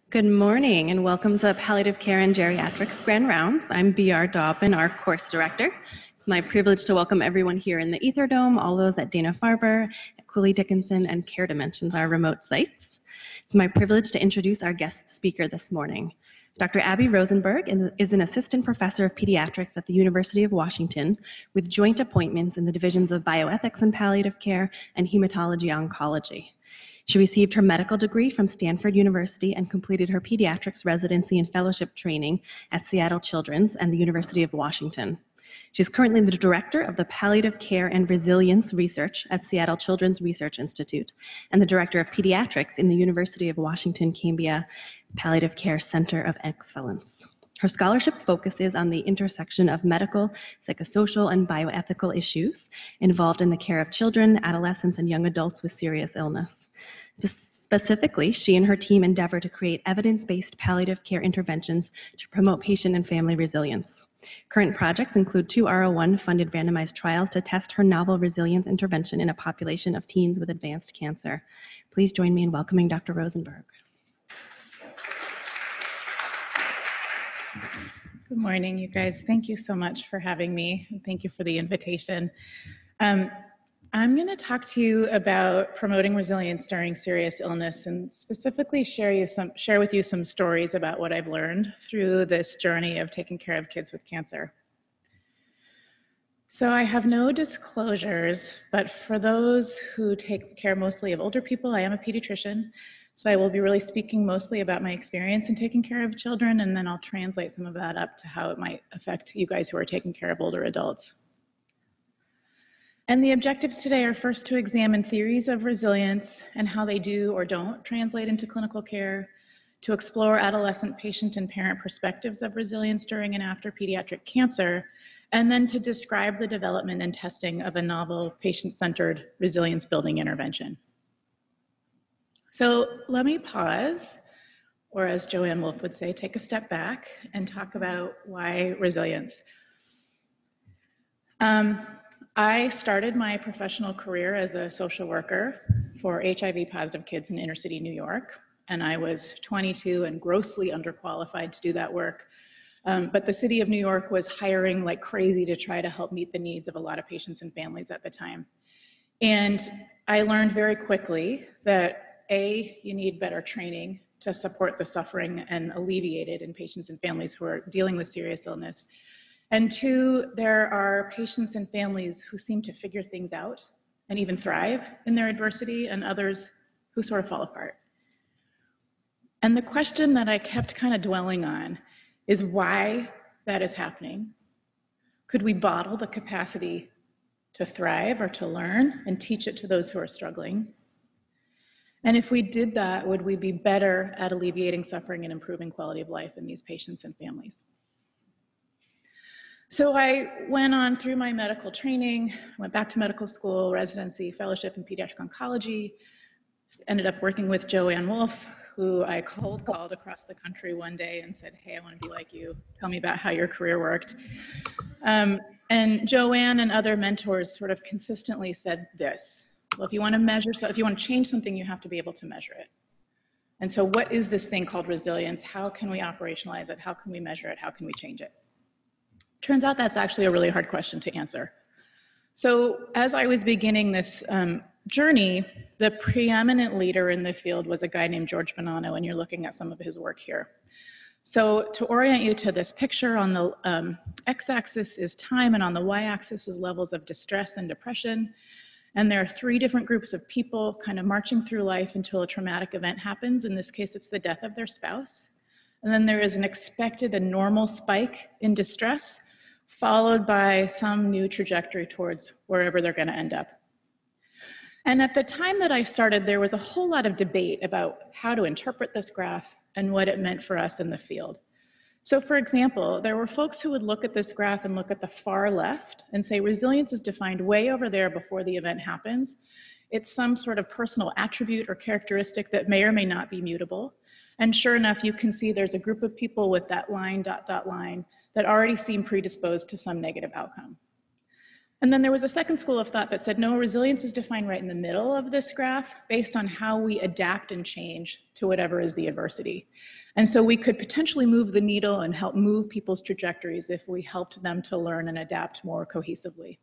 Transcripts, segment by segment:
Good morning and welcome to Palliative Care and Geriatrics Grand Rounds. I'm B.R. Dobbin, our course director. It's my privilege to welcome everyone here in the Ether Dome, all those at Dana-Farber, at Cooley Dickinson, and Care Dimensions, our remote sites. It's my privilege to introduce our guest speaker this morning. Dr. Abby Rosenberg is an assistant professor of pediatrics at the University of Washington with joint appointments in the divisions of bioethics and palliative care and hematology oncology. She received her medical degree from Stanford University and completed her pediatrics residency and fellowship training at Seattle Children's and the University of Washington. She's currently the director of the Palliative Care and Resilience Research at Seattle Children's Research Institute and the director of pediatrics in the University of Washington Cambia Palliative Care Center of Excellence. Her scholarship focuses on the intersection of medical, psychosocial, and bioethical issues involved in the care of children, adolescents, and young adults with serious illness. Specifically, she and her team endeavor to create evidence-based palliative care interventions to promote patient and family resilience. Current projects include 2 R01-funded randomized trials to test her novel resilience intervention in a population of teens with advanced cancer. Please join me in welcoming Dr. Rosenberg. Good morning, you guys. Thank you so much for having me, and thank you for the invitation. I'm going to talk to you about promoting resilience during serious illness and specifically share with you some stories about what I've learned through this journey of taking care of kids with cancer. So I have no disclosures, but for those who take care mostly of older people, I am a pediatrician. So I will be really speaking mostly about my experience in taking care of children, and then I'll translate some of that up to how it might affect you guys who are taking care of older adults. And the objectives today are first to examine theories of resilience and how they do or don't translate into clinical care, to explore adolescent patient and parent perspectives of resilience during and after pediatric cancer, and then to describe the development and testing of a novel patient-centered resilience building intervention. So let me pause, or as Joanne Wolfe would say, take a step back and talk about why resilience. I started my professional career as a social worker for HIV-positive kids in inner city New York, and I was 22 and grossly underqualified to do that work. But the city of New York was hiring like crazy to try to help meet the needs of a lot of patients and families at the time. And I learned very quickly that A, you need better training to support the suffering and alleviate it in patients and families who are dealing with serious illness. And 2, there are patients and families who seem to figure things out and even thrive in their adversity, and others who sort of fall apart. And the question that I kept kind of dwelling on is why that is happening. Could we bottle the capacity to thrive or to learn and teach it to those who are struggling? And if we did that, would we be better at alleviating suffering and improving quality of life in these patients and families? So I went on through my medical training, went back to medical school, residency, fellowship in pediatric oncology, ended up working with Joanne Wolfe, who I cold called across the country one day and said, hey, I want to be like you. Tell me about how your career worked. And Joanne and other mentors sort of consistently said this: well, if you want to measure, if you want to change something, you have to be able to measure it. And so what is this thing called resilience? How can we operationalize it? How can we measure it? How can we change it? Turns out that's actually a really hard question to answer. So as I was beginning this journey, the preeminent leader in the field was a guy named George Bonanno, and you're looking at some of his work here. So to orient you to this picture, on the x-axis is time, and on the y-axis is levels of distress and depression. And there are 3 different groups of people kind of marching through life until a traumatic event happens. In this case, it's the death of their spouse. And then there is an expected and normal spike in distress, followed by some new trajectory towards wherever they're going to end up. And at the time that I started, there was a whole lot of debate about how to interpret this graph and what it meant for us in the field. So for example, there were folks who would look at this graph and look at the far left and say resilience is defined way over there before the event happens. It's some sort of personal attribute or characteristic that may or may not be mutable. And sure enough, you can see there's a group of people with that line, dot, dot line, that already seem predisposed to some negative outcome. And then there was a second school of thought that said, no, resilience is defined right in the middle of this graph based on how we adapt and change to whatever is the adversity. And so we could potentially move the needle and help move people's trajectories if we helped them to learn and adapt more cohesively.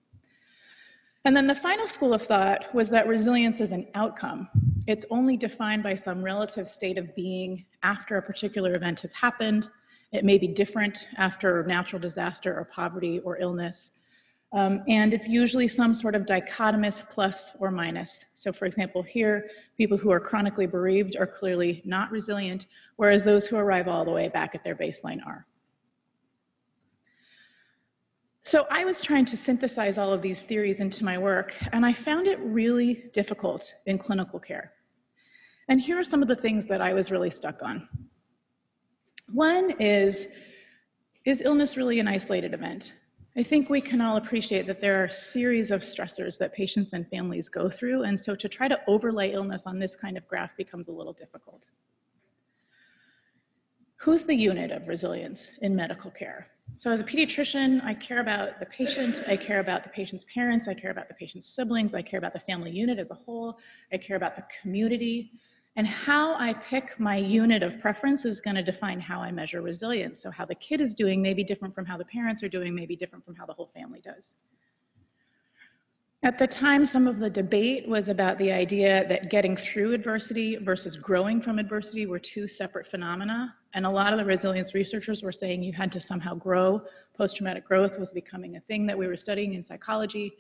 And then the final school of thought was that resilience is an outcome. It's only defined by some relative state of being after a particular event has happened. It may be different after natural disaster or poverty or illness. And it's usually some sort of dichotomous plus or minus. So for example, here, people who are chronically bereaved are clearly not resilient, whereas those who arrive all the way back at their baseline are. So I was trying to synthesize all of these theories into my work, and I found it really difficult in clinical care. And here are some of the things that I was really stuck on. One is illness really an isolated event? I think we can all appreciate that there are a series of stressors that patients and families go through, and so to try to overlay illness on this kind of graph becomes a little difficult. Who's the unit of resilience in medical care? So as a pediatrician, I care about the patient, I care about the patient's parents, I care about the patient's siblings, I care about the family unit as a whole, I care about the community. And how I pick my unit of preference is going to define how I measure resilience. So how the kid is doing may be different from how the parents are doing, may be different from how the whole family does. At the time, some of the debate was about the idea that getting through adversity versus growing from adversity were two separate phenomena. And a lot of the resilience researchers were saying you had to somehow grow. Post-traumatic growth was becoming a thing that we were studying in psychology.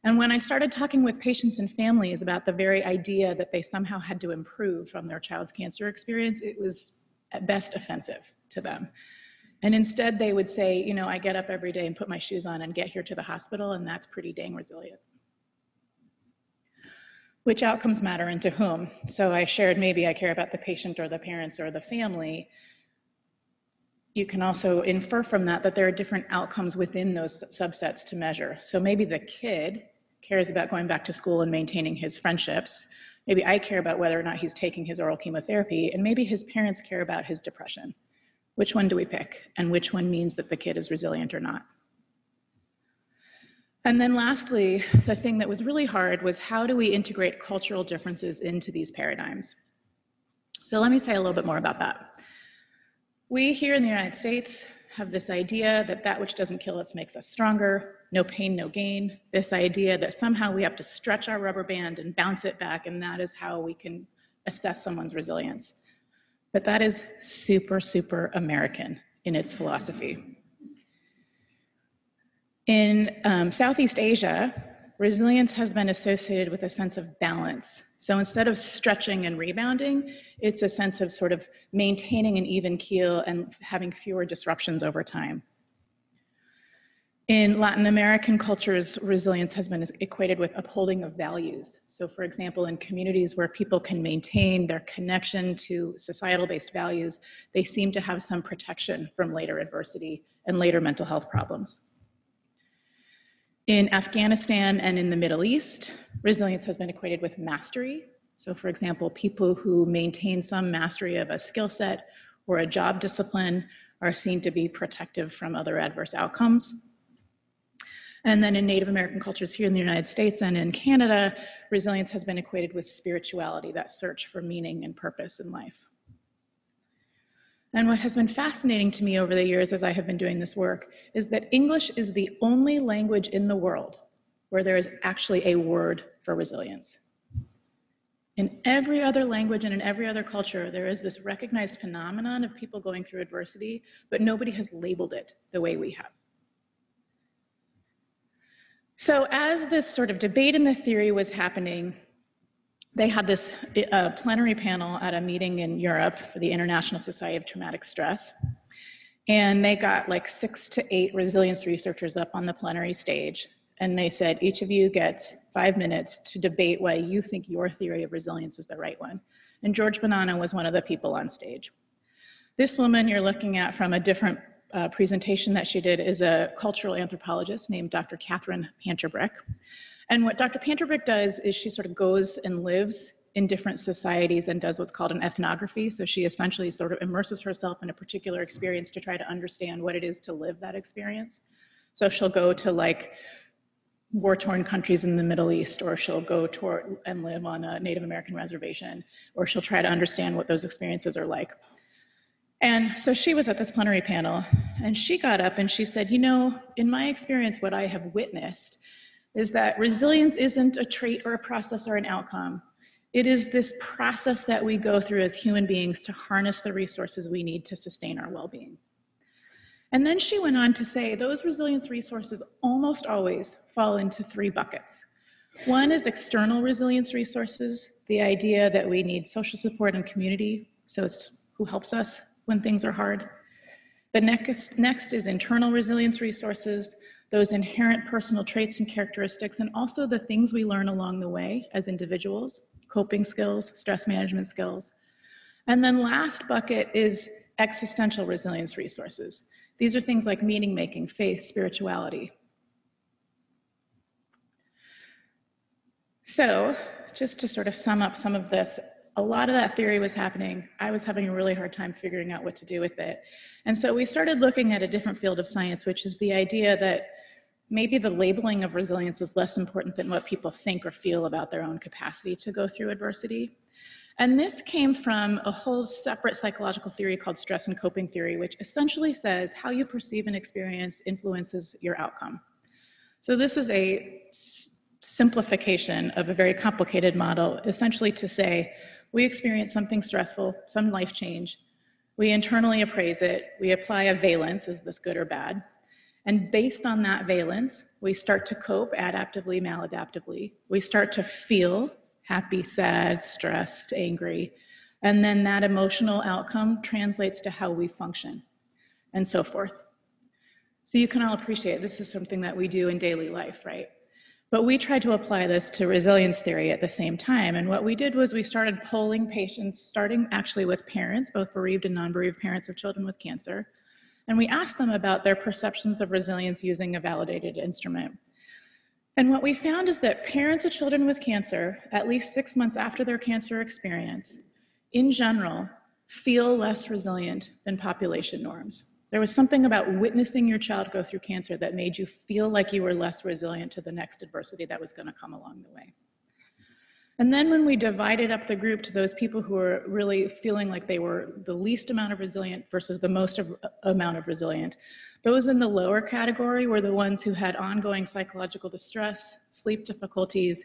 And when I started talking with patients and families about the very idea that they somehow had to improve from their child's cancer experience, it was at best offensive to them. And instead they would say, you know, I get up every day and put my shoes on and get here to the hospital, and that's pretty dang resilient. Which outcomes matter and to whom? So I shared maybe I care about the patient or the parents or the family. You can also infer from that that there are different outcomes within those subsets to measure. So maybe the kid cares about going back to school and maintaining his friendships. Maybe I care about whether or not he's taking his oral chemotherapy, and maybe his parents care about his depression. Which one do we pick? And which one means that the kid is resilient or not? And then lastly, the thing that was really hard was how do we integrate cultural differences into these paradigms? So let me say a little bit more about that. We here in the United States have this idea that that which doesn't kill us makes us stronger, no pain, no gain. This idea that somehow we have to stretch our rubber band and bounce it back, and that is how we can assess someone's resilience. But that is super, super American in its philosophy. In Southeast Asia, resilience has been associated with a sense of balance. So instead of stretching and rebounding, it's a sense of sort of maintaining an even keel and having fewer disruptions over time. In Latin American cultures, resilience has been equated with upholding of values. So for example, in communities where people can maintain their connection to societal-based values, they seem to have some protection from later adversity and later mental health problems. In Afghanistan and in the Middle East, resilience has been equated with mastery. So for example, people who maintain some mastery of a skill set or a job discipline are seen to be protective from other adverse outcomes. And then in Native American cultures here in the United States and in Canada, resilience has been equated with spirituality, that search for meaning and purpose in life. And what has been fascinating to me over the years as I have been doing this work is that English is the only language in the world where there is actually a word for resilience. In every other language and in every other culture, there is this recognized phenomenon of people going through adversity, but nobody has labeled it the way we have. So as this sort of debate in the theory was happening, they had this plenary panel at a meeting in Europe for the International Society of Traumatic Stress. And they got like 6 to 8 resilience researchers up on the plenary stage. And they said, each of you gets 5 minutes to debate why you think your theory of resilience is the right one. And George Bonanno was one of the people on stage. This woman you're looking at from a different presentation that she did is a cultural anthropologist named Dr. Catherine Panterbrick. And what Dr. Panterbrick does is she sort of goes and lives in different societies and does what's called an ethnography. So she essentially sort of immerses herself in a particular experience to try to understand what it is to live that experience. So she'll go to like war-torn countries in the Middle East, or she'll go toward and live on a Native American reservation, or she'll try to understand what those experiences are like. And so she was at this plenary panel, and she got up and she said, you know, in my experience, what I have witnessed is that resilience isn't a trait or a process or an outcome. It is this process that we go through as human beings to harness the resources we need to sustain our well-being. And then she went on to say those resilience resources almost always fall into 3 buckets. One is external resilience resources, the idea that we need social support and community, so it's who helps us when things are hard. The next is internal resilience resources, those inherent personal traits and characteristics, and also the things we learn along the way as individuals, coping skills, stress management skills. And then last bucket is existential resilience resources. These are things like meaning making, faith, spirituality. So just to sort of sum up some of this, a lot of that theory was happening. I was having a really hard time figuring out what to do with it. And so we started looking at a different field of science, which is the idea that maybe the labeling of resilience is less important than what people think or feel about their own capacity to go through adversity. And this came from a whole separate psychological theory called stress and coping theory, which essentially says how you perceive an experience influences your outcome. So this is a simplification of a very complicated model, essentially to say, we experience something stressful, some life change, we internally appraise it, we apply a valence, is this good or bad? And based on that valence, we start to cope adaptively, maladaptively. We start to feel happy, sad, stressed, angry. And then that emotional outcome translates to how we function and so forth. So you can all appreciate this is something that we do in daily life, right? But we tried to apply this to resilience theory at the same time. And what we did was we started polling patients, starting actually with parents, both bereaved and non-bereaved parents of children with cancer. And we asked them about their perceptions of resilience using a validated instrument. And what we found is that parents of children with cancer, at least 6 months after their cancer experience, in general, feel less resilient than population norms. There was something about witnessing your child go through cancer that made you feel like you were less resilient to the next adversity that was going to come along the way. And then when we divided up the group to those people who were really feeling like they were the least amount of resilient versus the most amount of resilient, those in the lower category were the ones who had ongoing psychological distress, sleep difficulties,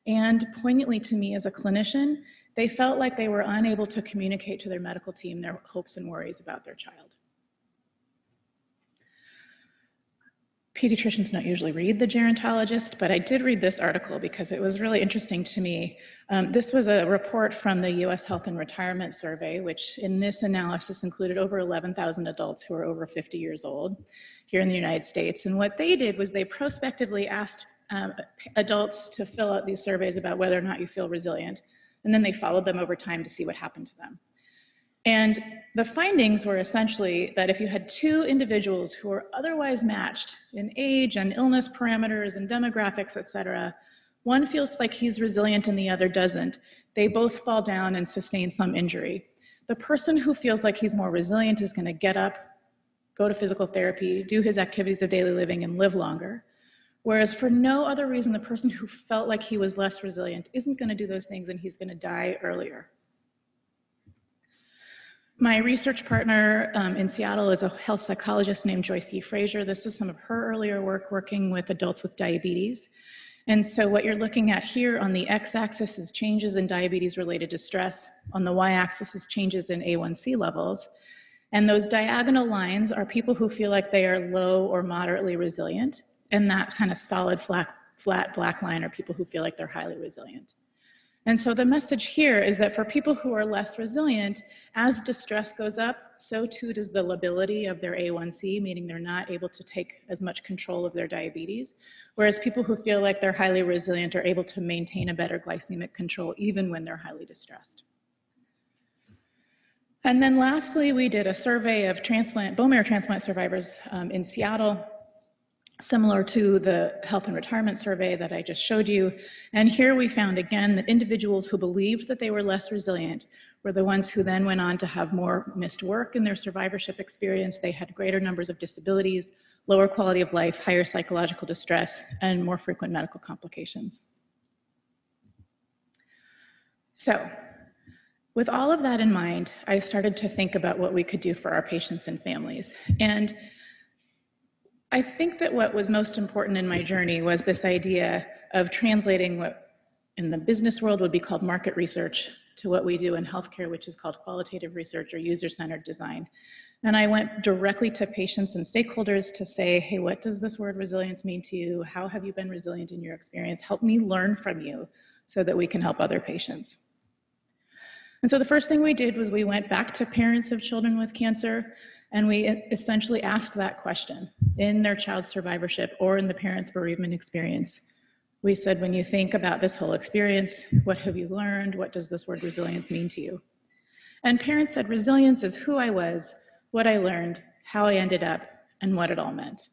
and poignantly to me as a clinician, they felt like they were unable to communicate to their medical team their hopes and worries about their child. Pediatricians don't usually read the gerontologist, but I did read this article because it was really interesting to me. This was a report from the US Health and Retirement Survey, which in this analysis included over 11,000 adults who are over 50 years old here in the United States. And what they did was they prospectively asked adults to fill out these surveys about whether or not you feel resilient, and then they followed them over time to see what happened to them. And the findings were essentially that if you had 2 individuals who were otherwise matched in age and illness parameters and demographics, et cetera, one feels like he's resilient and the other doesn't. They both fall down and sustain some injury. The person who feels like he's more resilient is going to get up, go to physical therapy, do his activities of daily living, and live longer. Whereas for no other reason, the person who felt like he was less resilient isn't going to do those things and he's going to die earlier. My research partner in Seattle is a health psychologist named Joyce E. Frazier. This is some of her earlier work working with adults with diabetes. And so what you're looking at here on the x-axis is changes in diabetes related to stress. On the y-axis is changes in A1C levels. And those diagonal lines are people who feel like they are low or moderately resilient. And that kind of solid flat black line are people who feel like they're highly resilient. And so the message here is that for people who are less resilient, as distress goes up, so too does the lability of their A1C, meaning they're not able to take as much control of their diabetes. Whereas people who feel like they're highly resilient are able to maintain a better glycemic control even when they're highly distressed. And then lastly, we did a survey of bone marrow transplant survivors in Seattle, similar to the health and retirement survey that I just showed you. And here we found again that individuals who believed that they were less resilient were the ones who then went on to have more missed work in their survivorship experience. They had greater numbers of disabilities, lower quality of life, higher psychological distress, and more frequent medical complications. So, with all of that in mind, I started to think about what we could do for our patients and families. And I think that what was most important in my journey was this idea of translating what in the business world would be called market research to what we do in healthcare, which is called qualitative research or user-centered design. And I went directly to patients and stakeholders to say, hey, what does this word resilience mean to you? How have you been resilient in your experience? Help me learn from you so that we can help other patients. And so the first thing we did was we went back to parents of children with cancer, and we essentially asked that question in their child's survivorship or in the parent's bereavement experience. We said, when you think about this whole experience, what have you learned? What does this word resilience mean to you? And parents said, resilience is who I was, what I learned, how I ended up, and what it all meant.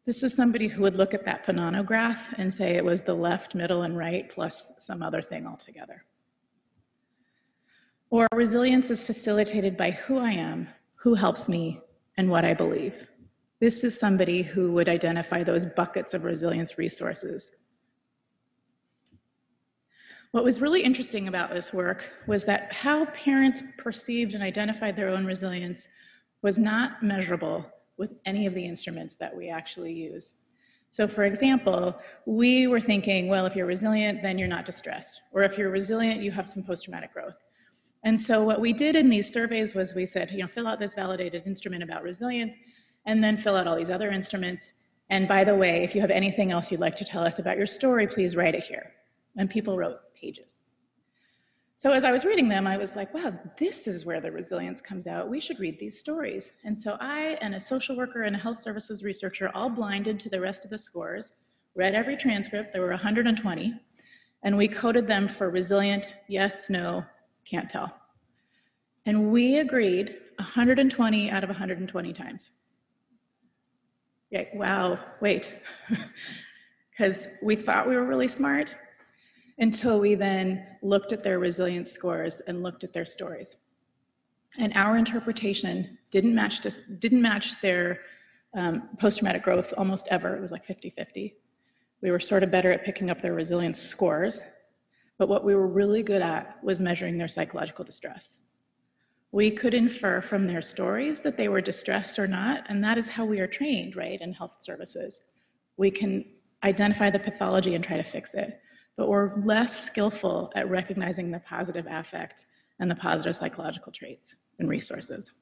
This is somebody who would look at that Panano graph and say it was the left, middle, and right, plus some other thing altogether. Or resilience is facilitated by who I am, who helps me, and what I believe. This is somebody who would identify those buckets of resilience resources. What was really interesting about this work was that how parents perceived and identified their own resilience was not measurable with any of the instruments that we actually use. So for example, we were thinking, well, if you're resilient, then you're not distressed. Or if you're resilient, you have some post-traumatic growth. And so what we did in these surveys was we said, fill out this validated instrument about resilience, and then fill out all these other instruments. And by the way, if you have anything else you'd like to tell us about your story, please write it here. And people wrote pages. So as I was reading them, I was like, wow, this is where the resilience comes out. We should read these stories. And so I and a social worker and a health services researcher all blinded to the rest of the scores, read every transcript, there were 120, and we coded them for resilient, yes, no, can't tell. And we agreed 120 out of 120 times. Yeah, wow, wait. Because we thought we were really smart until we then looked at their resilience scores and looked at their stories. And our interpretation didn't match their post-traumatic growth almost ever. It was like 50-50. We were sort of better at picking up their resilience scores, but what we were really good at was measuring their psychological distress. We could infer from their stories that they were distressed or not, and that is how we are trained, right, in health services. We can identify the pathology and try to fix it, but we're less skillful at recognizing the positive affect and the positive psychological traits and resources.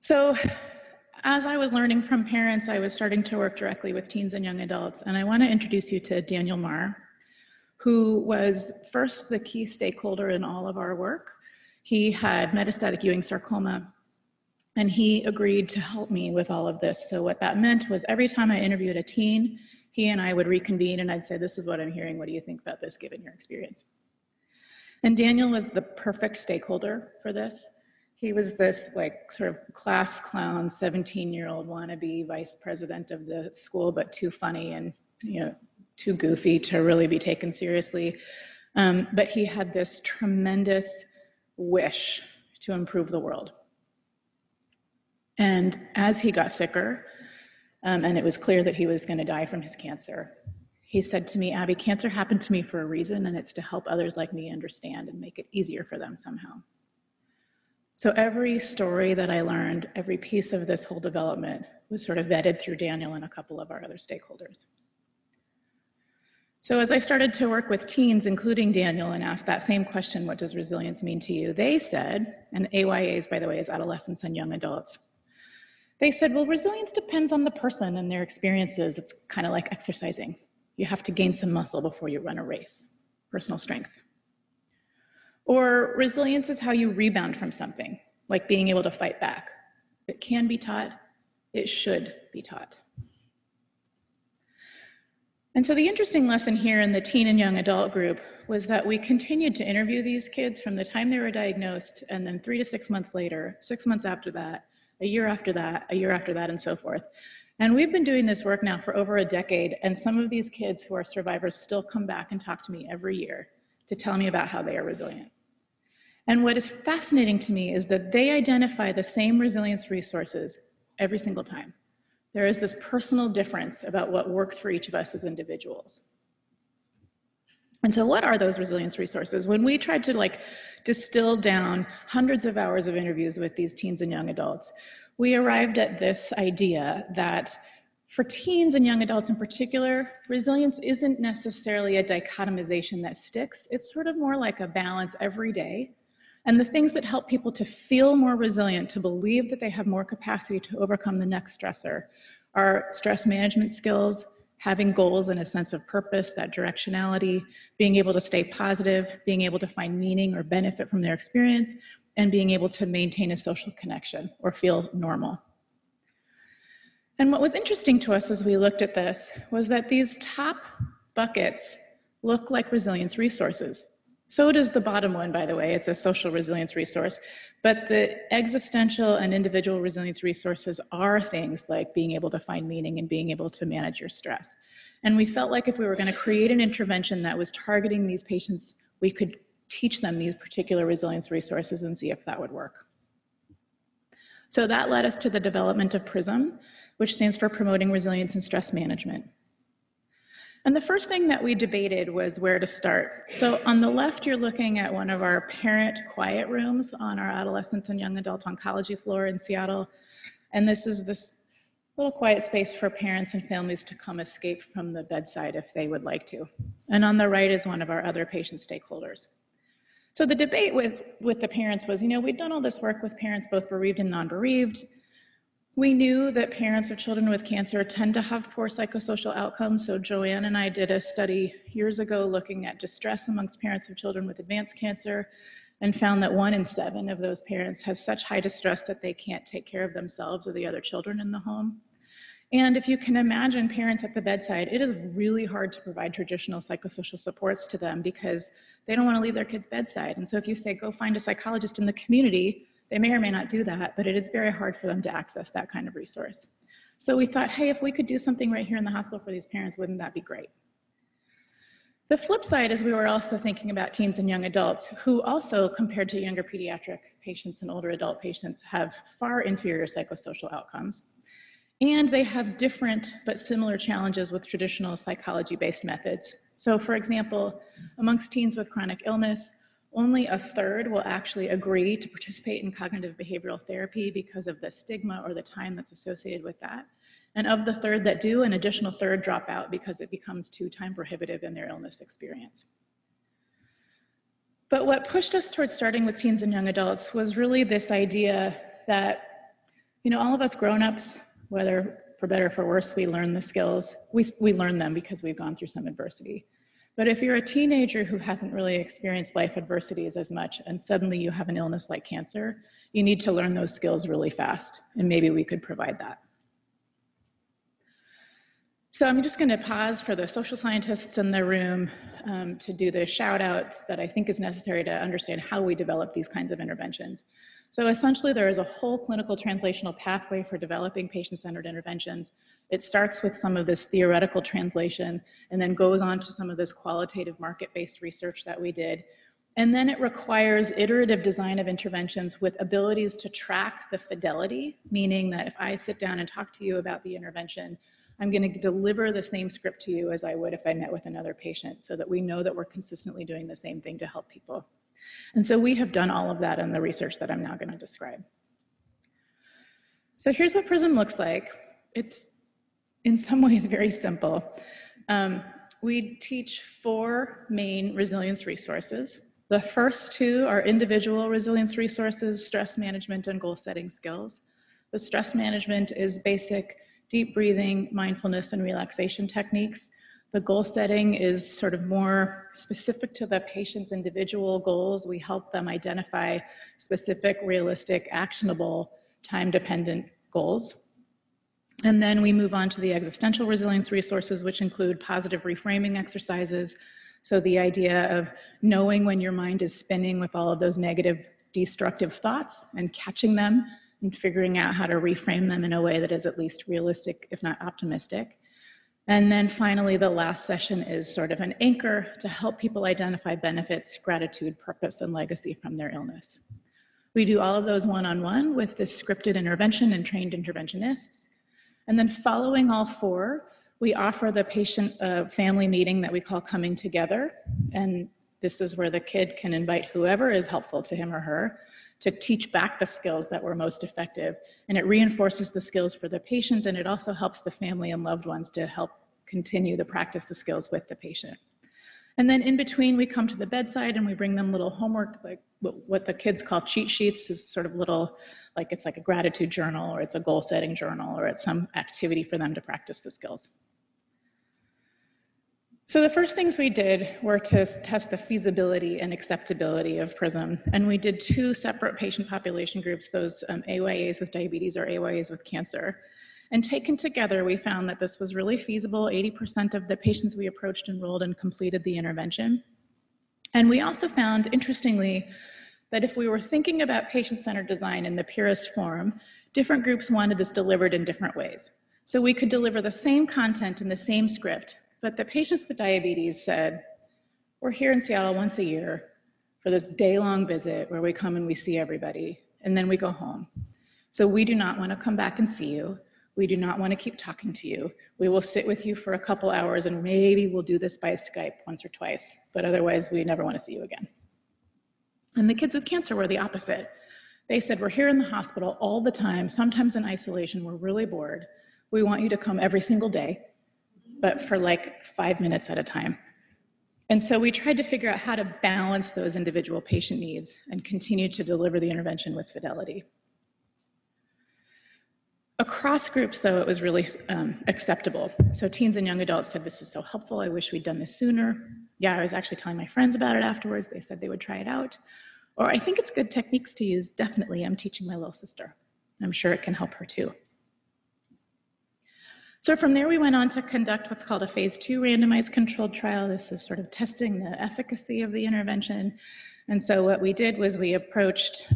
So as I was learning from parents, I was starting to work directly with teens and young adults, and I want to introduce you to Daniel Marr, who was first the key stakeholder in all of our work. He had metastatic Ewing sarcoma, and he agreed to help me with all of this. So what that meant was every time I interviewed a teen, he and I would reconvene and I'd say, this is what I'm hearing, what do you think about this given your experience? And Daniel was the perfect stakeholder for this. He was this like sort of class clown, 17-year-old wannabe vice president of the school, but too funny and too goofy to really be taken seriously. But he had this tremendous wish to improve the world. And as he got sicker, and it was clear that he was going to die from his cancer, he said to me, Abby, cancer happened to me for a reason, and it's to help others like me understand and make it easier for them somehow. So every story that I learned, every piece of this whole development was sort of vetted through Daniel and a couple of our other stakeholders. So as I started to work with teens, including Daniel, and asked that same question, what does resilience mean to you? They said, and AYAs, by the way, is adolescents and young adults. They said, well, resilience depends on the person and their experiences. It's kind of like exercising. You have to gain some muscle before you run a race, personal strength. Or resilience is how you rebound from something, like being able to fight back. It can be taught, it should be taught. And so the interesting lesson here in the teen and young adult group was that we continued to interview these kids from the time they were diagnosed, and then 3 to 6 months later, 6 months after that, a year after that, a year after that, and so forth. And we've been doing this work now for over a decade, and some of these kids who are survivors still come back and talk to me every year to tell me about how they are resilient. And what is fascinating to me is that they identify the same resilience resources every single time. There is this personal difference about what works for each of us as individuals. And so what are those resilience resources? When we tried to distill down hundreds of hours of interviews with these teens and young adults, we arrived at this idea that for teens and young adults in particular, resilience isn't necessarily a dichotomization that sticks. It's sort of more like a balance every day. And the things that help people to feel more resilient, to believe that they have more capacity to overcome the next stressor, are stress management skills, having goals and a sense of purpose, that directionality, being able to stay positive, being able to find meaning or benefit from their experience, and being able to maintain a social connection or feel normal. And what was interesting to us as we looked at this was that these top buckets look like resilience resources. So does the bottom one, by the way. It's a social resilience resource. But the existential and individual resilience resources are things like being able to find meaning and being able to manage your stress. And we felt like if we were going to create an intervention that was targeting these patients, we could teach them these particular resilience resources and see if that would work. So that led us to the development of PRISM, which stands for Promoting Resilience and Stress Management. And the first thing that we debated was where to start. So on the left, you're looking at one of our parent quiet rooms on our adolescent and young adult oncology floor in Seattle. And this is this little quiet space for parents and families to come escape from the bedside if they would like to. And on the right is one of our other patient stakeholders. So the debate with the parents was, we'd done all this work with parents, both bereaved and non-bereaved. We knew that parents of children with cancer tend to have poor psychosocial outcomes. So Joanne and I did a study years ago looking at distress amongst parents of children with advanced cancer and found that 1 in 7 of those parents has such high distress that they can't take care of themselves or the other children in the home. And if you can imagine parents at the bedside, it is really hard to provide traditional psychosocial supports to them because they don't want to leave their kids' bedside. And so if you say, go find a psychologist in the community, they may or may not do that, but it is very hard for them to access that kind of resource. So we thought, hey, if we could do something right here in the hospital for these parents, wouldn't that be great? The flip side is we were also thinking about teens and young adults who also, compared to younger pediatric patients and older adult patients, have far inferior psychosocial outcomes. And they have different but similar challenges with traditional psychology-based methods. So for example, amongst teens with chronic illness, only a third will actually agree to participate in cognitive behavioral therapy because of the stigma or the time that's associated with that. And of the third that do, an additional third drop out because it becomes too time prohibitive in their illness experience. But what pushed us towards starting with teens and young adults was really this idea that, all of us grown-ups, whether for better or for worse, we learn the skills. We learn them because we've gone through some adversity. But if you're a teenager who hasn't really experienced life adversities as much, and suddenly you have an illness like cancer, you need to learn those skills really fast, and maybe we could provide that. So I'm just going to pause for the social scientists in the room to do the shout out that I think is necessary to understand how we develop these kinds of interventions. So essentially there is a whole clinical translational pathway for developing patient-centered interventions. It starts with some of this theoretical translation and then goes on to some of this qualitative market-based research that we did. And then it requires iterative design of interventions with abilities to track the fidelity, meaning that if I sit down and talk to you about the intervention, I'm going to deliver the same script to you as I would if I met with another patient so that we know that we're consistently doing the same thing to help people. And so we have done all of that in the research that I'm now going to describe. So here's what PRISM looks like. It's in some ways very simple. We teach 4 main resilience resources. The first 2 are individual resilience resources, stress management, and goal setting skills. The stress management is basic deep breathing, mindfulness, and relaxation techniques. The goal setting is sort of more specific to the patient's individual goals. We help them identify specific, realistic, actionable, time-dependent goals. And then we move on to the existential resilience resources, which include positive reframing exercises. So the idea of knowing when your mind is spinning with all of those negative, destructive thoughts and catching them and figuring out how to reframe them in a way that is at least realistic, if not optimistic. And then finally, the last session is sort of an anchor to help people identify benefits, gratitude, purpose, and legacy from their illness. We do all of those one-on-one with this scripted intervention and trained interventionists. And then following all 4, we offer the patient a family meeting that we call Coming Together. And this is where the kid can invite whoever is helpful to him or her to teach back the skills that were most effective. And it reinforces the skills for the patient, and it also helps the family and loved ones to help continue to practice the skills with the patient. And then in between, we come to the bedside and we bring them little homework, like what the kids call cheat sheets, is sort of little, like it's like a gratitude journal, or it's a goal setting journal, or it's some activity for them to practice the skills. So the first things we did were to test the feasibility and acceptability of PRISM. And we did 2 separate patient population groups, those AYAs with diabetes or AYAs with cancer. And taken together, we found that this was really feasible. 80% of the patients we approached enrolled and completed the intervention. And we also found, interestingly, that if we were thinking about patient-centered design in the purest form, different groups wanted this delivered in different ways. So we could deliver the same content in the same script, but the patients with diabetes said, we're here in Seattle once a year for this day-long visit where we come and we see everybody, and then we go home. So we do not want to come back and see you. We do not want to keep talking to you. We will sit with you for a couple hours and maybe we'll do this by Skype once or twice, but otherwise we never want to see you again. And the kids with cancer were the opposite. They said, we're here in the hospital all the time, sometimes in isolation, we're really bored. We want you to come every single day, but for like 5 minutes at a time. And so we tried to figure out how to balance those individual patient needs and continue to deliver the intervention with fidelity. Across groups, though, it was really acceptable. So teens and young adults said, this is so helpful, I wish we'd done this sooner. Yeah, I was actually telling my friends about it afterwards. They said they would try it out. Or I think it's good techniques to use. Definitely, I'm teaching my little sister. I'm sure it can help her too. So from there, we went on to conduct what's called a phase 2 randomized controlled trial. This is sort of testing the efficacy of the intervention. And so what we did was we approached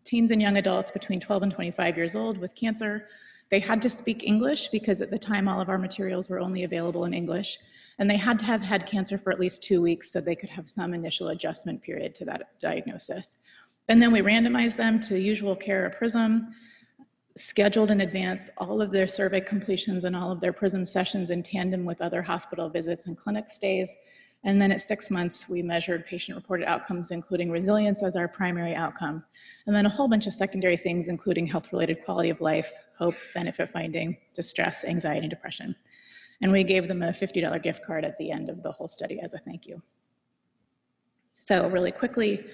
teens and young adults between 12 and 25 years old with cancer. They had to speak English because at the time all of our materials were only available in English. And they had to have had cancer for at least 2 weeks so they could have some initial adjustment period to that diagnosis. And then we randomized them to usual care or PRISM, scheduled in advance all of their survey completions and all of their PRISM sessions in tandem with other hospital visits and clinic stays. And then at 6 months, we measured patient-reported outcomes, including resilience as our primary outcome. And then a whole bunch of secondary things, including health-related quality of life, hope, benefit finding, distress, anxiety, and depression. And we gave them a $50 gift card at the end of the whole study as a thank you. So really quickly,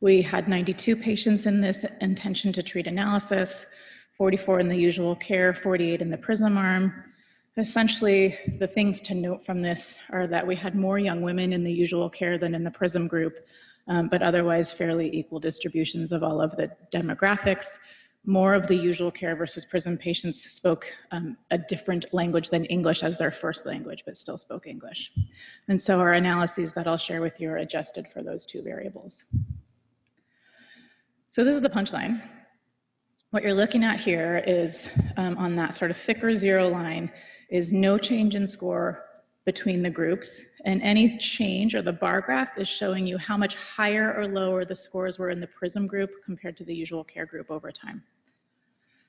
we had 92 patients in this intention to treat analysis, 44 in the usual care, 48 in the PRISM arm. Essentially, the things to note from this are that we had more young women in the usual care than in the PRISM group, but otherwise fairly equal distributions of all of the demographics. More of the usual care versus PRISM patients spoke a different language than English as their first language, but still spoke English. And so our analyses that I'll share with you are adjusted for those 2 variables. So this is the punchline. What you're looking at here is on that sort of thicker 0 line is no change in score between the groups, and any change, or the bar graph, is showing you how much higher or lower the scores were in the PRISM group compared to the usual care group over time.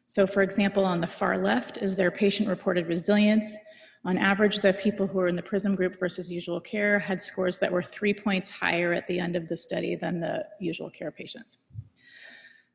So for example, on the far left is their patient-reported resilience. On average, the people who were in the PRISM group versus usual care had scores that were 3 points higher at the end of the study than the usual care patients.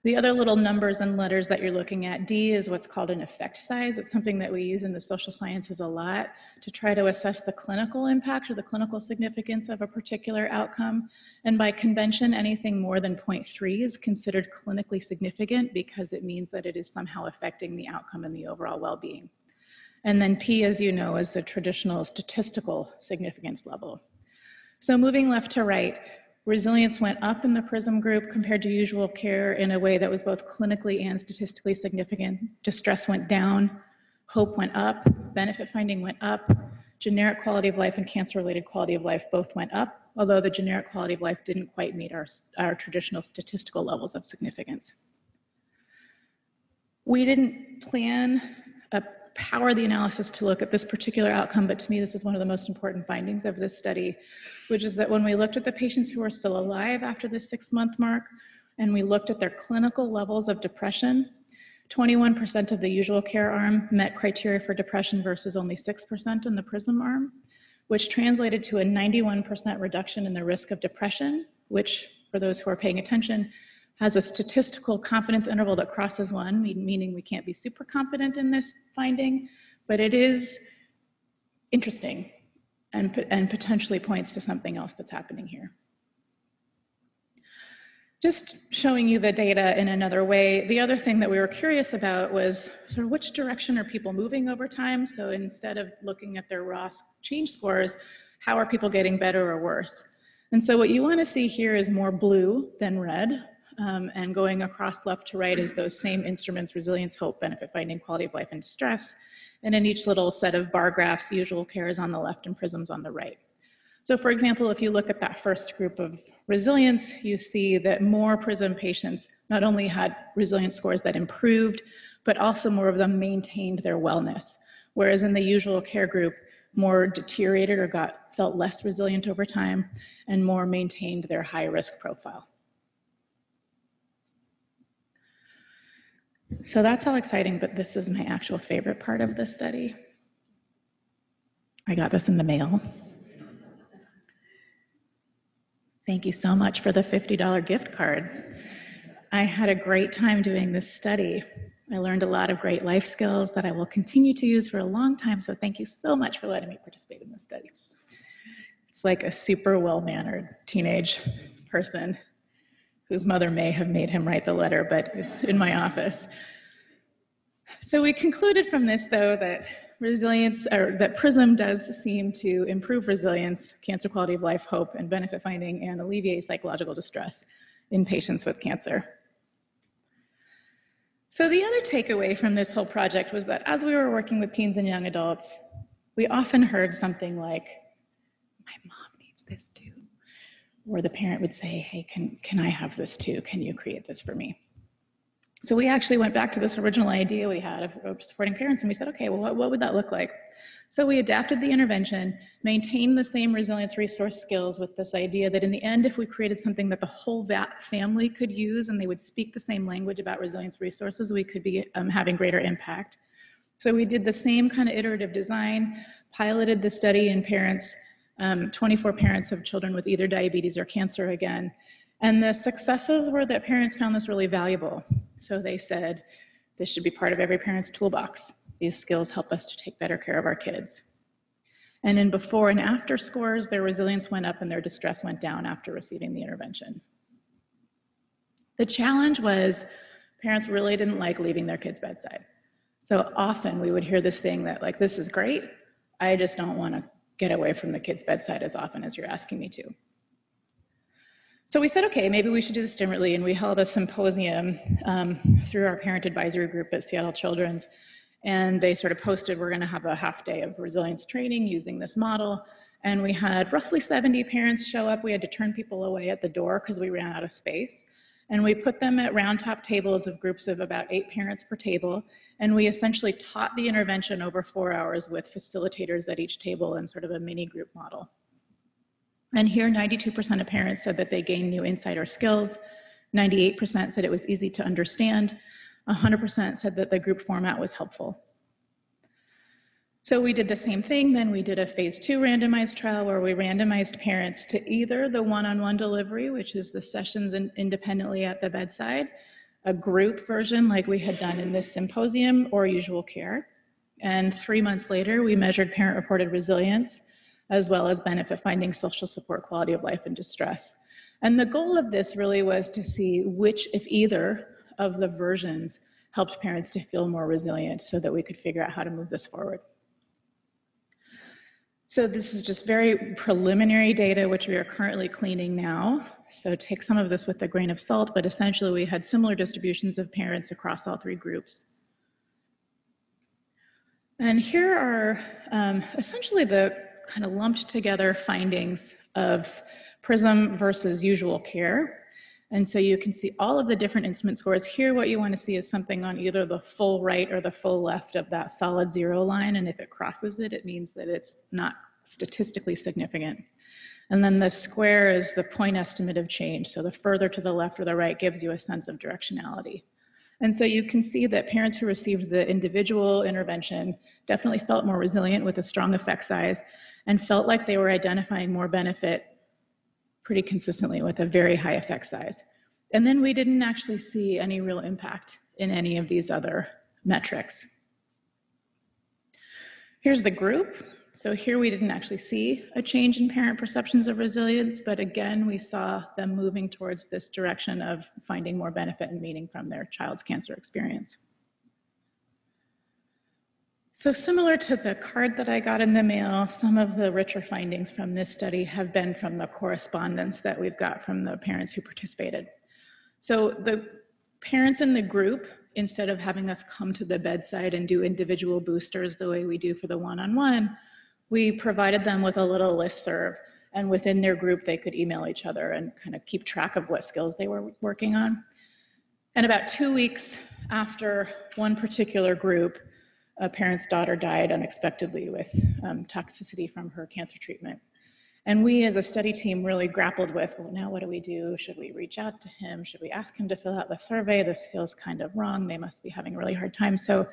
The other little numbers and letters that you're looking at, D, is what's called an effect size. It's something that we use in the social sciences a lot to try to assess the clinical impact or the clinical significance of a particular outcome. And by convention, anything more than 0.3 is considered clinically significant because it means that it is somehow affecting the outcome and the overall well-being. And then P, as you know, is the traditional statistical significance level. So moving left to right, resilience went up in the PRISM group compared to usual care in a way that was both clinically and statistically significant. Distress went down, hope went up, benefit finding went up, generic quality of life and cancer-related quality of life both went up, although the generic quality of life didn't quite meet our traditional statistical levels of significance. We didn't plan power the analysis to look at this particular outcome, but to me this is one of the most important findings of this study, which is that when we looked at the patients who are still alive after the 6-month mark, and we looked at their clinical levels of depression. 21% of the usual care arm met criteria for depression versus only 6% in the PRISM arm, which translated to a 91% reduction in the risk of depression, which, for those who are paying attention, has a statistical confidence interval that crosses 1, meaning we can't be super confident in this finding, but it is interesting and potentially points to something else that's happening here. Just showing you the data in another way, the other thing that we were curious about was sort of which direction are people moving over time? So instead of looking at their raw change scores, how are people getting better or worse? And so what you want to see here is more blue than red, and going across left to right is those same instruments: resilience, hope, benefit finding, quality of life, and distress. And in each little set of bar graphs, usual care is on the left and PRISM's on the right. So for example, if you look at that first group of resilience, you see that more PRISM patients not only had resilience scores that improved, but also more of them maintained their wellness. Whereas in the usual care group, more deteriorated or felt less resilient over time, and more maintained their high risk profile. So that's all exciting, but this is my actual favorite part of the study. I got this in the mail. Thank you so much for the $50 gift card. I had a great time doing this study. I learned a lot of great life skills that I will continue to use for a long time, so thank you so much for letting me participate in this study. It's like a super well-mannered teenage person whose mother may have made him write the letter, but it's in my office. So we concluded from this, though, that that PRISM does seem to improve resilience, cancer quality of life, hope, and benefit finding, and alleviate psychological distress in patients with cancer. So the other takeaway from this whole project was that as we were working with teens and young adults, we often heard something like, "My mom needs this too." Or the parent would say, "Hey, can I have this too? Can you create this for me?" So we actually went back to this original idea we had of supporting parents, and we said, okay, well, what would that look like? So we adapted the intervention, maintained the same resilience resource skills with this idea that in the end, if we created something that the whole family could use and they would speak the same language about resilience resources, we could be having greater impact. So we did the same kind of iterative design, piloted the study in parents, 24 parents of children with either diabetes or cancer again. And the successes were that parents found this really valuable. So they said, this should be part of every parent's toolbox. These skills help us to take better care of our kids. And in before and after scores, their resilience went up and their distress went down after receiving the intervention. The challenge was parents really didn't like leaving their kids bedside. So often we would hear this thing that like, this is great, I just don't want to get away from the kid's bedside as often as you're asking me to. So we said, okay, maybe we should do this differently, and we held a symposium through our parent advisory group at Seattle Children's, and they sort of posted, we're gonna have a half day of resilience training using this model, and we had roughly 70 parents show up. We had to turn people away at the door because we ran out of space, and we put them at round top tables of groups of about 8 parents per table, and we essentially taught the intervention over 4 hours with facilitators at each table in sort of a mini group model. And here, 92% of parents said that they gained new insight or skills, 98% said it was easy to understand, 100% said that the group format was helpful. So we did the same thing, then we did a phase 2 randomized trial where we randomized parents to either the one-on-one delivery, which is the sessions independently at the bedside, a group version like we had done in this symposium, or usual care. And 3 months later, we measured parent-reported resilience, as well as benefit finding, social support, quality of life, and distress. And the goal of this really was to see which, if either, of the versions helped parents to feel more resilient so that we could figure out how to move this forward. So this is just very preliminary data, which we are currently cleaning now. So take some of this with a grain of salt, but essentially we had similar distributions of parents across all 3 groups. And here are essentially the kind of lumped together findings of PRISM versus usual care. And so you can see all of the different instrument scores. Here, what you want to see is something on either the full right or the full left of that solid 0 line. And if it crosses it, it means that it's not statistically significant. And then the square is the point estimate of change. So the further to the left or the right gives you a sense of directionality. And so you can see that parents who received the individual intervention definitely felt more resilient with a strong effect size and felt like they were identifying more benefit pretty consistently with a very high effect size. And then we didn't actually see any real impact in any of these other metrics. Here's the group. So here we didn't actually see a change in parent perceptions of resilience, but again, we saw them moving towards this direction of finding more benefit and meaning from their child's cancer experience. So similar to the card that I got in the mail, some of the richer findings from this study have been from the correspondence that we've got from the parents who participated. So the parents in the group, instead of having us come to the bedside and do individual boosters the way we do for the one-on-one, we provided them with a little listserv, and within their group, they could email each other and kind of keep track of what skills they were working on. And about 2 weeks after one particular group, a parent's daughter died unexpectedly with toxicity from her cancer treatment. And we as a study team really grappled with, well, now what do we do? Should we reach out to him? Should we ask him to fill out the survey? This feels kind of wrong. They must be having a really hard time. So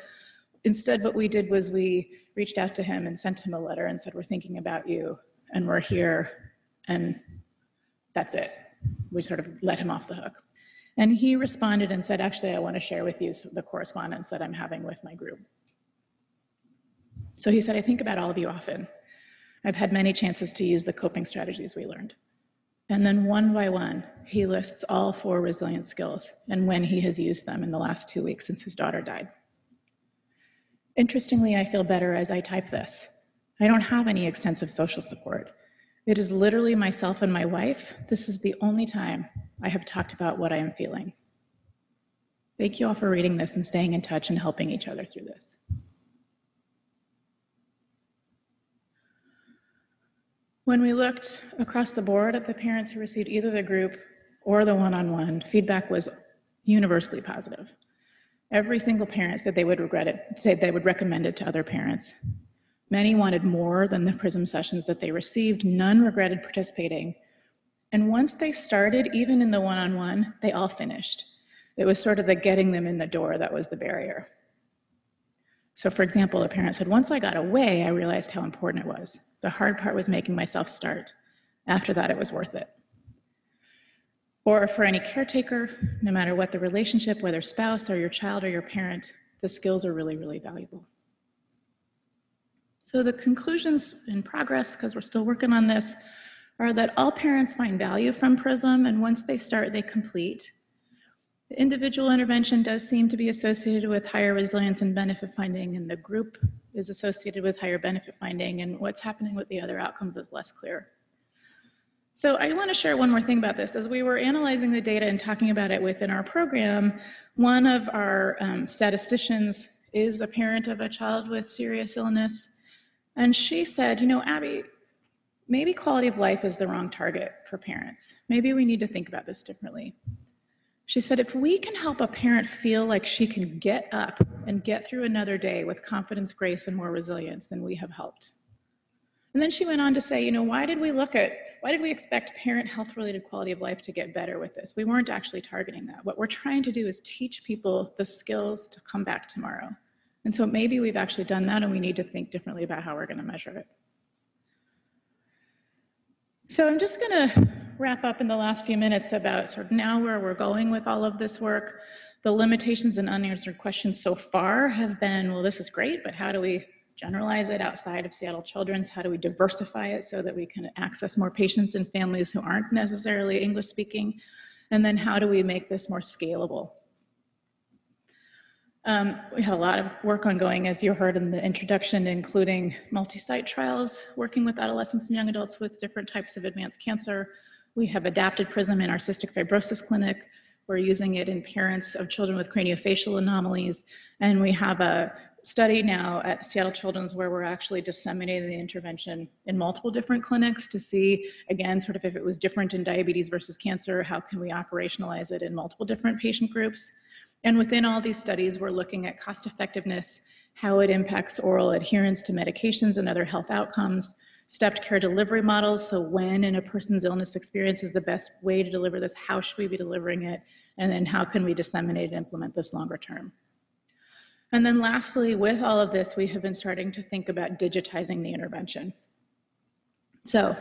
instead, what we did was we reached out to him and sent him a letter and said, we're thinking about you and we're here, and that's it. We sort of let him off the hook. And he responded and said, actually, I want to share with you the correspondence that I'm having with my group. So he said, I think about all of you often. I've had many chances to use the coping strategies we learned. And then one by one, he lists all 4 resilience skills and when he has used them in the last 2 weeks since his daughter died. Interestingly, I feel better as I type this. I don't have any extensive social support. It is literally myself and my wife. This is the only time I have talked about what I am feeling. Thank you all for reading this and staying in touch and helping each other through this. When we looked across the board at the parents who received either the group or the one-on-one, feedback was universally positive. Every single parent said they would recommend it to other parents. Many wanted more than the PRISM sessions that they received. None regretted participating. And once they started, even in the one-on-one, they all finished. It was sort of the getting them in the door that was the barrier. So for example, a parent said, once I got away, I realized how important it was. The hard part was making myself start. After that, it was worth it. Or for any caretaker, no matter what the relationship, whether spouse or your child or your parent, the skills are really, really valuable. So the conclusions in progress, because we're still working on this, are that all parents find value from PRISM, and once they start, they complete. The individual intervention does seem to be associated with higher resilience and benefit finding, and the group is associated with higher benefit finding, and what's happening with the other outcomes is less clear. So I want to share one more thing about this. As we were analyzing the data and talking about it within our program, one of our statisticians is a parent of a child with serious illness, and she said, you know, Abby, maybe quality of life is the wrong target for parents. Maybe we need to think about this differently. She said, if we can help a parent feel like she can get up and get through another day with confidence, grace, and more resilience, then we have helped. And then she went on to say, you know, why did we expect parent health-related quality of life to get better with this? We weren't actually targeting that. What we're trying to do is teach people the skills to come back tomorrow. And so maybe we've actually done that, and we need to think differently about how we're going to measure it. So I'm just going to wrap up in the last few minutes about sort of now where we're going with all of this work. The limitations and unanswered questions so far have been, well, this is great, but how do we generalize it outside of Seattle Children's? How do we diversify it so that we can access more patients and families who aren't necessarily English speaking? And then how do we make this more scalable? We had a lot of work ongoing, as you heard in the introduction, including multi-site trials, working with adolescents and young adults with different types of advanced cancer. We have adapted PRISM in our cystic fibrosis clinic. We're using it in parents of children with craniofacial anomalies. And we have a study now at Seattle Children's where we're actually disseminating the intervention in multiple different clinics to see, again, sort of if it was different in diabetes versus cancer, how can we operationalize it in multiple different patient groups? And within all these studies, we're looking at cost effectiveness, how it impacts oral adherence to medications and other health outcomes, stepped care delivery models. So when in a person's illness experience is the best way to deliver this, how should we be delivering it? And then how can we disseminate and implement this longer term? And then lastly, with all of this, we have been starting to think about digitizing the intervention. So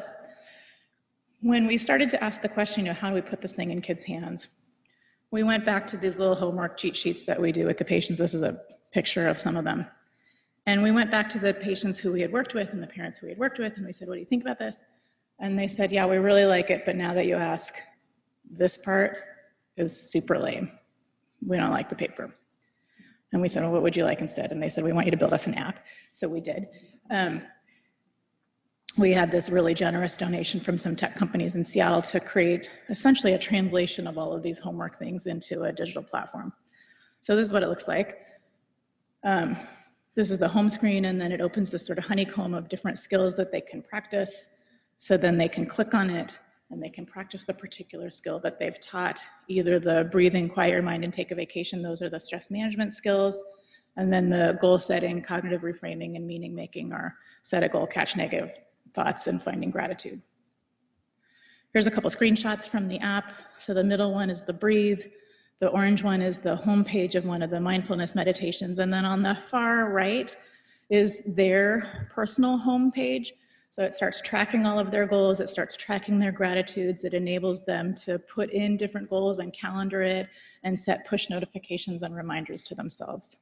when we started to ask the question, how do we put this thing in kids' hands? We went back to these little homework cheat sheets that we do with the patients. This is a picture of some of them. And we went back to the patients who we had worked with and the parents who we had worked with, and we said, what do you think about this? And they said, yeah, we really like it, but now that you ask, this part is super lame. We don't like the paper. And we said, well, what would you like instead? And they said, we want you to build us an app. So we did. We had this really generous donation from some tech companies in Seattle to create essentially a translation of all of these homework things into a digital platform. So this is what it looks like. This is the home screen, and then it opens this sort of honeycomb of different skills that they can practice. So then they can click on it and they can practice the particular skill that they've taught, either the breathing, quiet your mind, and take a vacation. Those are the stress management skills. And then the goal setting, cognitive reframing, and meaning making are set a goal, catch negative thoughts, and finding gratitude. Here's a couple screenshots from the app. So the middle one is the breathe. The orange one is the homepage of one of the mindfulness meditations. And then on the far right is their personal homepage. So it starts tracking all of their goals. It starts tracking their gratitudes. It enables them to put in different goals and calendar it and set push notifications and reminders to themselves.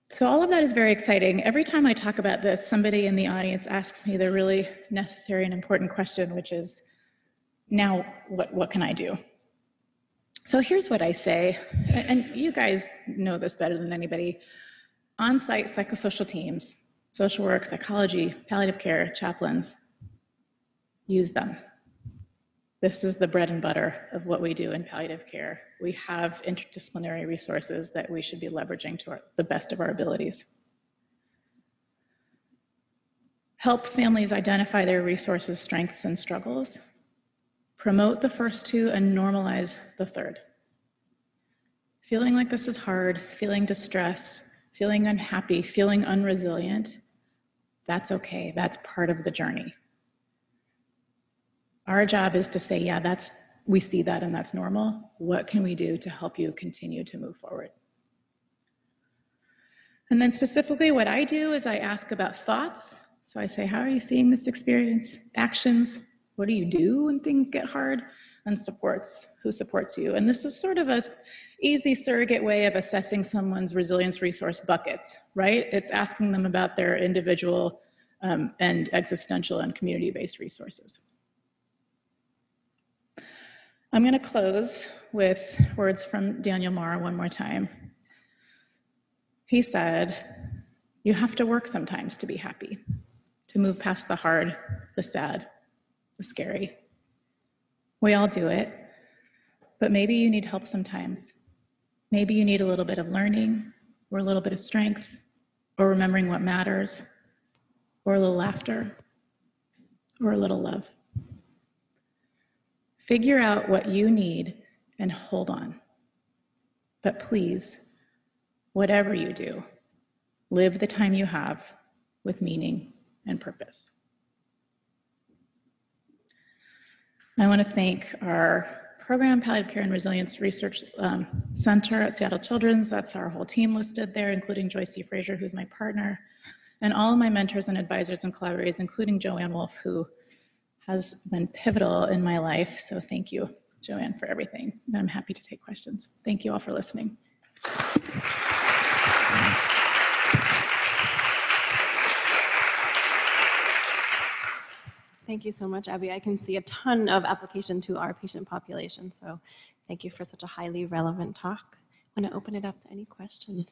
So all of that is very exciting. Every time I talk about this, somebody in the audience asks me the really necessary and important question, which is, now what can I do? So here's what I say, and you guys know this better than anybody. On-site psychosocial teams, social work, psychology, palliative care, chaplains, use them. This is the bread and butter of what we do in palliative care. We have interdisciplinary resources that we should be leveraging to the best of our abilities. Help families identify their resources, strengths, and struggles. Promote the first two and normalize the third. Feeling like this is hard, feeling distressed, feeling unhappy, feeling unresilient, that's okay. That's part of the journey. Our job is to say, yeah, we see that and that's normal. What can we do to help you continue to move forward? And then specifically what I do is I ask about thoughts. So I say, how are you seeing this experience? Actions, what do you do when things get hard? And supports, who supports you? And this is sort of an easy surrogate way of assessing someone's resilience resource buckets, right? It's asking them about their individual and existential and community-based resources. I'm going to close with words from Daniel Marr one more time. He said, you have to work sometimes to be happy, to move past the hard, the sad, the scary. We all do it, but maybe you need help sometimes. Maybe you need a little bit of learning, or a little bit of strength, or remembering what matters, or a little laughter, or a little love. Figure out what you need and hold on. But please, whatever you do, live the time you have with meaning and purpose. I want to thank our program, Palliative Care and Resilience Research Center at Seattle Children's. That's our whole team listed there, including Joyce C. Frazier, who's my partner, and all of my mentors and advisors and collaborators, including Joanne Wolf, who has been pivotal in my life. So thank you, Joanne, for everything. And I'm happy to take questions. Thank you all for listening. Thank you so much, Abby. I can see a ton of application to our patient population, so thank you for such a highly relevant talk. I'm going to open it up to any questions.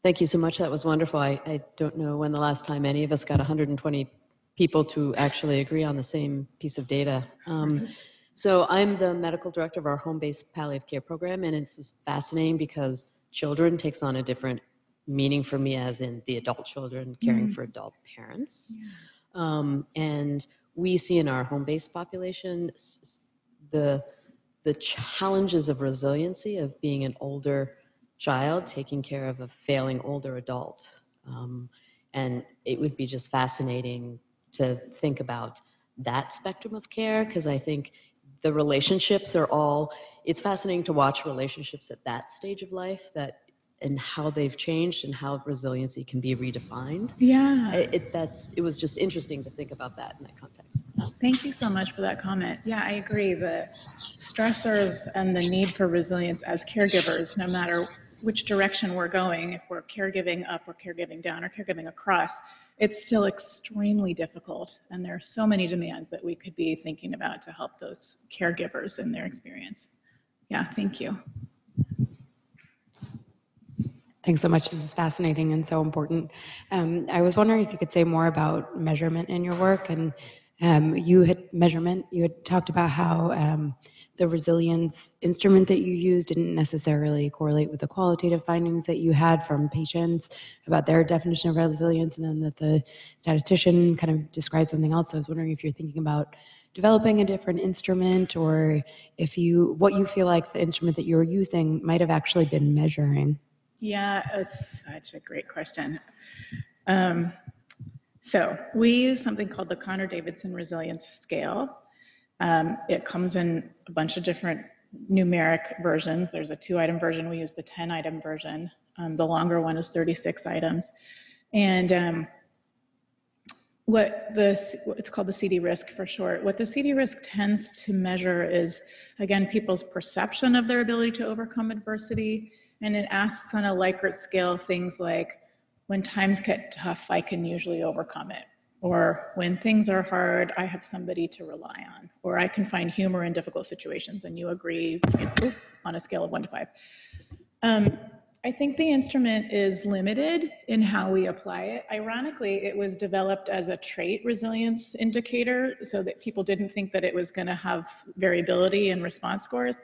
Thank you so much. That was wonderful. I don't know when the last time any of us got 120 people to actually agree on the same piece of data. So I'm the medical director of our home-based palliative care program, and it's just fascinating because children takes on a different meaning for me, as in the adult children caring for adult parents. Yeah. And we see in our home-based population the the challenges of resiliency of being an older child taking care of a failing older adult. And it would be just fascinating to think about that spectrum of care, because I think the relationships are all, it's fascinating to watch relationships at that stage of life, that and how they've changed and how resiliency can be redefined. Yeah. It was just interesting to think about that in that context. Thank you so much for that comment. Yeah, I agree. The stressors and the need for resilience as caregivers, no matter which direction we're going, if we're caregiving up or caregiving down or caregiving across, it's still extremely difficult. And there are so many demands that we could be thinking about to help those caregivers in their experience. Yeah, thank you. Thanks so much. This is fascinating and so important. I was wondering if you could say more about measurement in your work. And you had talked about how the resilience instrument that you used didn't necessarily correlate with the qualitative findings that you had from patients about their definition of resilience, and then that the statistician kind of described something else. So I was wondering if you're thinking about developing a different instrument, or what you feel like the instrument that you were using might have actually been measuring. Yeah, it's such a great question. So we use something called the Connor-Davidson Resilience Scale. It comes in a bunch of different numeric versions. There's a 2-item version. We use the 10-item version. The longer one is 36 items. And it's called the CD risk for short. What the CD risk tends to measure is, again, people's perception of their ability to overcome adversity. And it asks on a Likert scale things like, when times get tough, I can usually overcome it. Or when things are hard, I have somebody to rely on. Or I can find humor in difficult situations, and you agree, on a scale of 1 to 5. I think the instrument is limited in how we apply it. Ironically, it was developed as a trait resilience indicator so that people didn't think that it was going to have variability in response scores.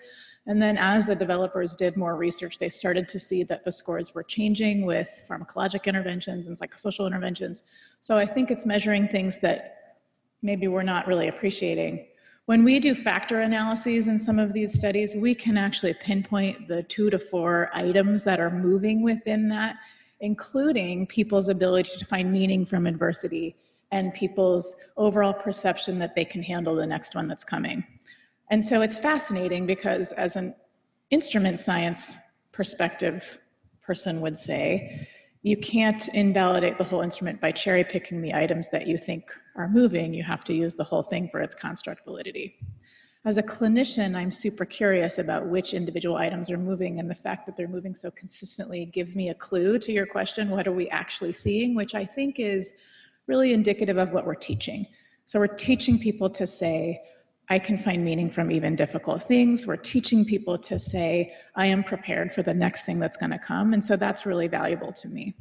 And then as the developers did more research, they started to see that the scores were changing with pharmacologic interventions and psychosocial interventions. So I think it's measuring things that maybe we're not really appreciating. When we do factor analyses in some of these studies, we can actually pinpoint the 2 to 4 items that are moving within that, including people's ability to find meaning from adversity and people's overall perception that they can handle the next one that's coming. And so it's fascinating because as an instrument science perspective person would say, you can't invalidate the whole instrument by cherry picking the items that you think are moving. You have to use the whole thing for its construct validity. As a clinician, I'm super curious about which individual items are moving, and the fact that they're moving so consistently gives me a clue to your question, what are we actually seeing, which I think is really indicative of what we're teaching. So we're teaching people to say, I can find meaning from even difficult things. We're teaching people to say, I am prepared for the next thing that's going to come. And so that's really valuable to me.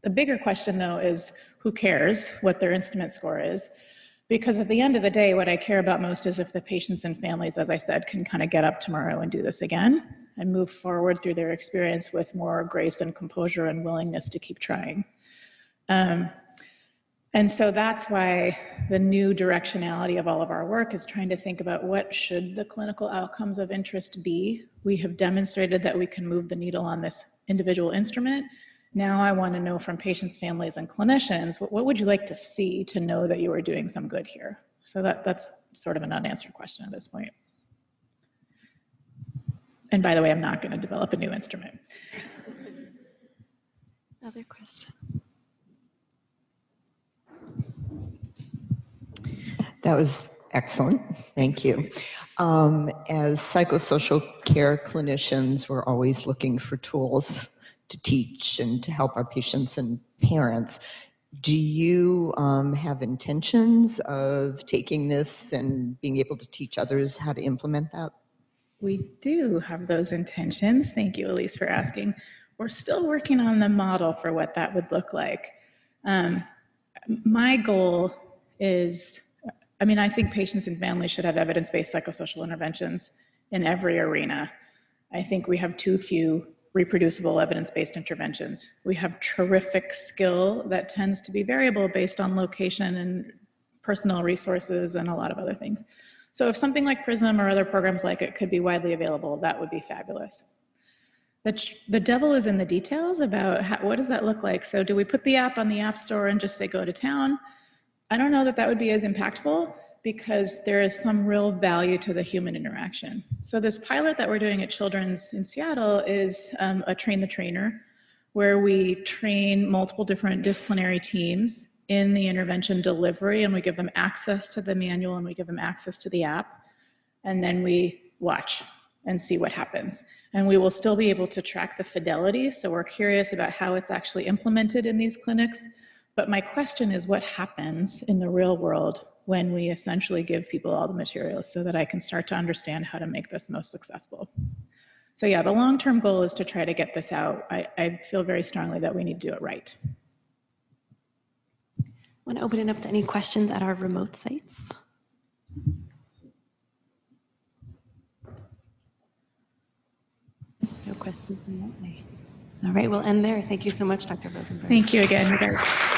The bigger question, though, is who cares what their instrument score is? Because at the end of the day, what I care about most is if the patients and families, as I said, can kind of get up tomorrow and do this again and move forward through their experience with more grace and composure and willingness to keep trying. And so that's why the new directionality of all of our work is trying to think about what should the clinical outcomes of interest be. We have demonstrated that we can move the needle on this individual instrument. Now I want to know from patients, families, and clinicians, what would you like to see to know that you are doing some good here? So that's sort of an unanswered question at this point. And by the way, I'm not going to develop a new instrument. Another question. That was excellent. Thank you. As psychosocial care clinicians, we're always looking for tools to teach and to help our patients and parents. Do you have intentions of taking this and being able to teach others how to implement that? We do have those intentions. Thank you, Elise, for asking. We're still working on the model for what that would look like. My goal is, I think patients and families should have evidence-based psychosocial interventions in every arena. I think we have too few reproducible evidence-based interventions. We have terrific skill that tends to be variable based on location and personal resources and a lot of other things. So if something like PRISM or other programs like it could be widely available, that would be fabulous. The devil is in the details about what does that look like? So do we put the app on the App Store and just say go to town? I don't know that that would be as impactful because there is some real value to the human interaction. So this pilot that we're doing at Children's in Seattle is a train the trainer, where we train multiple different disciplinary teams in the intervention delivery, and we give them access to the manual and we give them access to the app, and then we watch and see what happens. And we will still be able to track the fidelity, so we're curious about how it's actually implemented in these clinics. But my question is, what happens in the real world when we essentially give people all the materials so that I can start to understand how to make this most successful? So yeah, the long-term goal is to try to get this out. I feel very strongly that we need to do it right. I want to open it up to any questions at our remote sites. No questions remotely. All right, we'll end there. Thank you so much, Dr. Rosenberg. Thank you again, you guys.